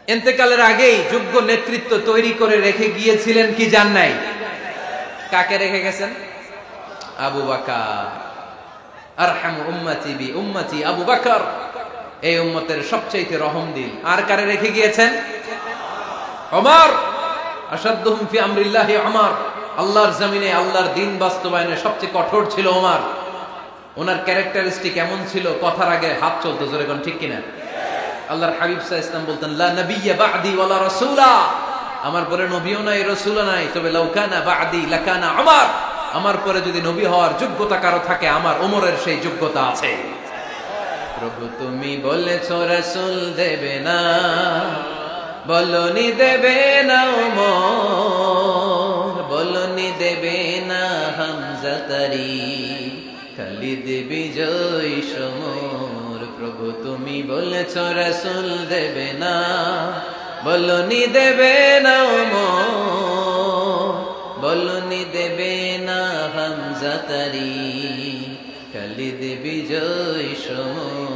ইন্তেকালের আগেই যোগ্য নেতৃত্ব তৈরি করে রেখে গিয়েছিলেন কি জান নাই? কাকে রেখে গেছেন? আবু বকর। আরহামু উম্মতি বি উম্মতি আবু বকর, এই উম্মতের সবচেয়ে রহমদিল। আর কারে রেখে গিয়েছেন? ওমর। আশাদ্দুহুম ফি আমরিল্লাহি ওমর, আল্লাহর জমিনে আল্লাহর দ্বীন বাস্তবায়নে সবচেয়ে কঠোর ছিল ওমর। ওনার ক্যারেক্টারিস্টিক এমন ছিল, কথার আগে হাত চলতো, জোরে কোন ঠিক কিনা? আল্লাহর হাবিব সাল্লাল্লাহু আলাইহি ওয়াসাল্লাম বলতেন, লা নাবিয়্যা বা'দি ওয়ালা রাসূলা, আমার পরে নবীও নাই রাসূলও নাই, তবে লাউ কানা বা'দি লাকানা ওমর, আমার পরে যদি নবী হওয়ার যোগ্যতা কারো থাকে, আমার ওমরের সেই যোগ্যতা আছে। প্রভু তুমি বলেছো রাসূল দেবে না, বলনি দেবে না ওমর, বলনি দেবে না হামজা তারি, খালিদ বিজয় সমর। প্রভু তুমি বলেছো রাসূল দেবে না, বলনি দেবে না ওমর, বলনি দেবে না হামজা তারি, খালিদ বিজয় সমর।